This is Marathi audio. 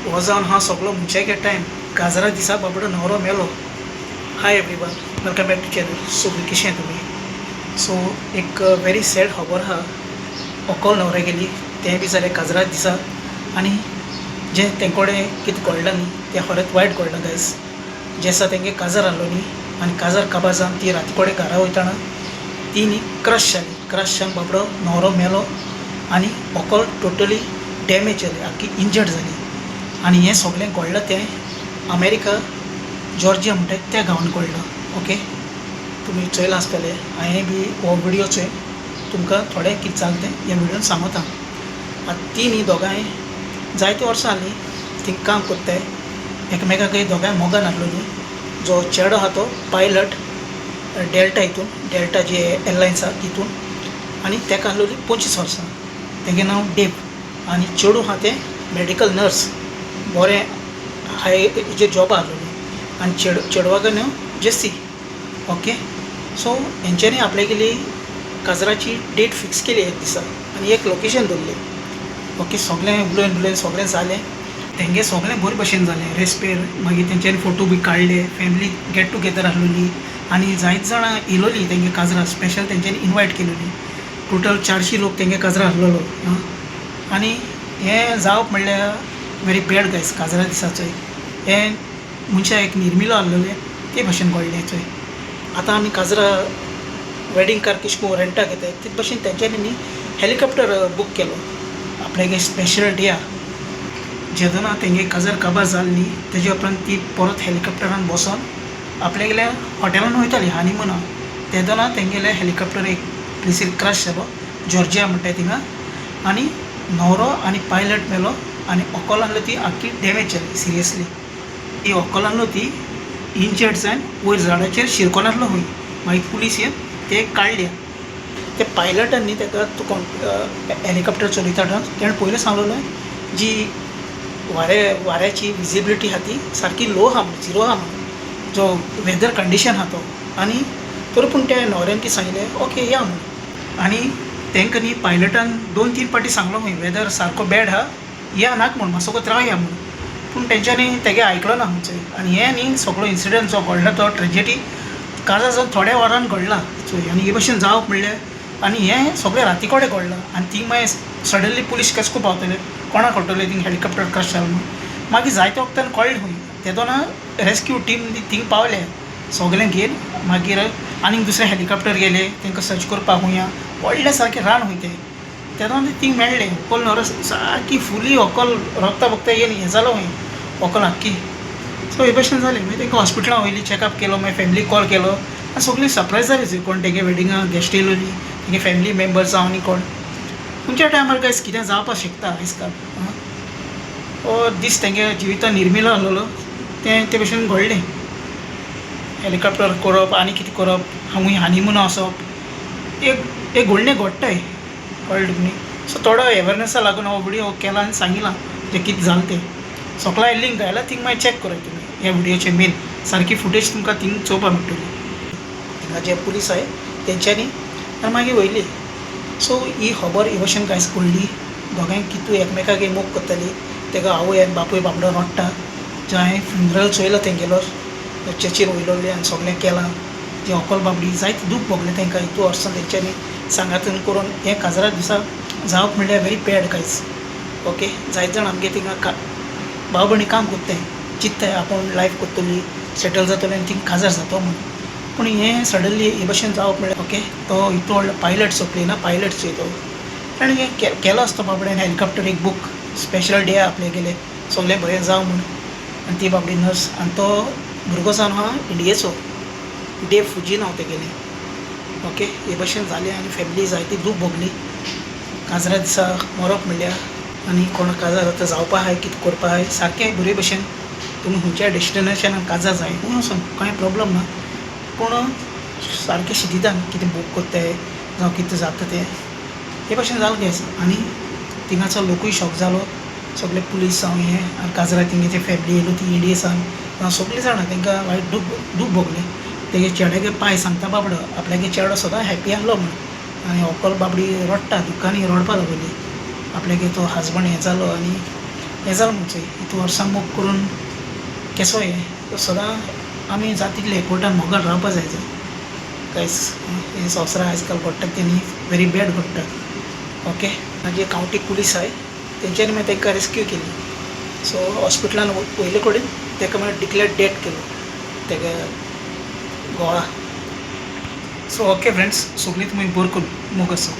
हो जावन हा सगळो म्हणचे टायम काजरा दिसा बाबडो न्हवरो मेलो. Hi everyone, welcome back to channel. So कशें तुमी? सो एक वेरी सॅड खबर आहा. अकोल न्हवरे गेली तें बी जालें काजरा दिसा. आनी जें तेंकोडे कितें घडलां न्ही तें खरेंच वायट घडलां गायज. जें आसा तेंगे काजार आहलो न्ही आनी काजार काबार जावन ती राती कोडे घरा वयताना ती न्ही क्रश जावन बाबडो न्हवरो मेलो आनी अकोल टोटली डॅमेज जाली, आख्खी इंजर्ड जाली. आनी हें सगळें घडलां तें अमेरिका जॉर्जिया म्हणटा त्या गांवांत घडलां. ओके, तुमी चोयलां आसतलें. हांवें बी हो विडियो चोय तुमकां थोडें कितें जालें तें ह्या विडियोन सांगता. आतां ती न्ही दोगांय जायतीं वर्सां जालीं थिंग काम कोत्ताय. एकामेकाक दोगांय मोगान आहलोलीं. जो चेडो आहा तो पायलट डेल्टा जे एअरलायन्स आहा तितून, आनी तेका आहलोलीं 25 वर्सां. तेगें नांव डेव. आनी चेडूं आहा तें मेडिकल नर्स, बरें हाय हेजेर जॉब आहलोलीं. आनी चेडवाचो नांव जेसी. ओके, सो हेंच्यांनी आपल्या गेली काजराची डेट फिक्स केली एक दिसा आनी एक लोकेशन दवरलें. ओके, सगळें उलोवन सगळें जालें. तेंगे सगळें बरे भशेन जालें. रेस्पेर मागीर तेंच्यांनी फोटो बी काडले. फॅमिली गेट टुगेदर आहलोली आनी जायत जाणां येयलोलीं तेंगे काजरा. स्पेशल तेंच्यांनी इनवायट केलोलीं. टोटल 400 लोक तेंगे काजरा आहलोलो. आनी हें जावप म्हणल्यार वेरी बॅड गायज. काजरा दिसाचोय हें मनशां एक निर्मिलो आहलोले ते भशेन घडलें चोय. आतां आमी काजरा वेडींग कार कशें करून रेंटाक घेताय ते भशेन तेंच्यांनी न्ही हेलिकॉप्टर बूक केलो. आपल्यागे स्पेशल डे आहा जेदोना तेंगे काजार काबार जाली न्ही तेजे उपरांत ती परत हेलिकॉप्टरान बसोन आपल्यागेल्या हॉटेलान वयतालीं हनीमुनाक. तेदोना तेंगेले हेलिकॉप्टर एक प्लेसीर क्रॅश जालो, जॉर्जिया म्हणटाय थिंगा. आनी न्हवरो आनी पायलट मेलो आनी अकोल आहलो ती आख्खी डॅमेज जाली सिरियसली. ती अकोल आहलो ती इंजर्ड जावन वयर झाडाचेर शिरकोन आहलो खंय. मागीर पुलीस येवन ते काडल्या. ते पायलटान न्ही तेका हेलिकॉप्टर चलयता तेणें पयलीं सांगलेलें जी वाऱ्याची विजिबिलिटी आहा ती सारकी लो आहा म्हणून, झिरो आहा म्हणून, जो वेदर कंडिशन आहा तो. आनी तरी पूण त्या न्हवऱ्यान कितें सांगलें, ओके या म्हणून. आनी तेंकां न्ही पायलटान 2-3 पाटी सांगलो खंय वेदर सारको बॅड आहा, या नाका म्हणून, मातसो रावया म्हणून. पूण तेंच्यांनी तेगे आयकलो ना खंयचोय. आनी हें न्ही सगळो इन्सिडंट जो घडला तो ट्रेजेडी काजार जावन थोड्या वरान घडला चोय. आनी हे भशेन जावप म्हणल्यार आनी हें सगळें राती कोडे घडलां. आनी तींग मागीर सडनली पुलीस कशें को पावतले, कोणाक कळटलें थिंग हेलिकॉप्टर क्रॅश जालें म्हणून. मागीर जायत्या वक्तान कळ्ळें खंय. तेदोना रेस्क्यू टीम थिंग पावले सगळें घेवन. मागीर आनीक दुसरे हेलिकॉप्टर गेले तेंकां सर्च करपाक खंय व्हडलें सारकें रान खंय तें. तेदोना थिंग मेळ्ळें. अकोल न्हवरो सारकी फुली अकोल रगता बगता येवन हें जालो खंय अकोल आख्खी. सो हे भशेन जालें. मागीर तेंकां हॉस्पिटलां वयलीं, चॅकअप केलो. मागीर फॅमिलीक कॉल केलो आनी सगळीं सरप्रायज जालीं कोण तेगे वेडिंगाक गेस्ट येयलोलीं, तेगे फॅमिली मेंबर्स जावं आनी कोण. खंयच्या टायमार गायज कितें जावपाक शकता आयज काल. हो दीस तेंगे जिवितान निर्मिलो आहलोलो ते भशेन घडलें. हेलिकॉप्टर करप आनी कितें करप, खंय हनीमुना वचप, एक व्हडलें घडटाय कळ्ळें तुमी. सो थोडो अवेरनसा लागून हो विडियो केला आनी सांगिलां जें कितें जालें तें. सगळ्या लिंक घायला थिंग मागीर चॅक कराय तुमी. ह्या विडियोचे मेन सारकी फुटेज तुमकां थिंग चोवपाक मेळटली. थिंगा जे पुलीस आहाय तेंच्यांनी आनी मागीर वयली. सो ही खबर हे भशेन गायज घडली. दोगांय कितू एकमेकाक मोग करतालीं. तेका आवय आनी बापूय बाबडो रडटा. जे हांवें फ्युनरल चोयलो तेंगेलो, चर्चीर वयलोले आनी सगळें केलां. जे अकोल बाबडी जायत दूख भोगलें तेंकां हितू वर्सां तेंच्यांनी सांगातून करून हें काजरा दिसा जावप म्हणल्यार वेरी बॅड गायज. ओके, जायत जाण आमगे थिंगा भाव भयणी काम कोत्ताय, चिंत्ताय आपूण लायफ कोत्तली, सेटल जातलें आनी थिंग काजार जातो म्हणून. पूण हें सडनली हे भशेन जावप म्हणल्यार ओके. तो हितू व्हडलो पायलट सोंपली ना, पायलट चोय तो. ताणें हें केलो आसतो बाबड्यान हेलिकॉप्टर एक बूक. स्पेशल डे आपले गेले सगळें बरें जावं म्हणून. आनी ती बाबडी नर्स आनी तो भुरगो जावन आहा इंडियेचो, डेव फुजी नांव तेगेलें. ओके, हे भशेन जालें आनी फॅमिली जायती दूख भोगली. काजरा दिसा मरप म्हणल्यार आनी कोण काजार आतां जावपा आहाय, कितें करपा आहाय सारकें बरे भशेन तुमी खंयच्या डेस्टिनेशनाक काजार जाय पूण वचून कांय प्रॉब्लम ना. पूण सारकें शिदिदान कितें बूक कोत्ताय जावं कितें जाता तें हे भशेन जालें गॅस. आनी थिंगाचो लोकूय शॉक जालो. सगळे पुलीस जावं हें आनी काजरा तेंगे फॅमिली येयलो ती इंडियेसान जावं सगळीं जाणां तेंकां वायट दूख भोगलें. तेगे चेड्यागे पांय सांगता बाबडो आपल्यागे चेडो सदां हॅप्पी आहलो म्हणून. आनी अकोल बाबडी रडटा, दुखांनी रडपा लागली. आपल्यागे तो हजबंड हें जालो आनी हें जालें म्हणचे इतू वर्सां मोग करून केसो हे सदां आमी जाता तितले एकवटान मोगान रावपा जाय गायस. हे संवसारा आयज काल घडटा ते न्ही व्हेरी बॅड घडटा. ओके, मागीर कावंटी पुलीस आहाय तेंच्यांनी मागीर ताका रेस्क्यू केली. सो हॉस्पिटलान वयले कडेन ताका मागीर डिक्लेअर डेथ केलो तेगे घोळा. सो ओके फ्रेंड्स, सगळीं तुमी बरं करून मोग आसा.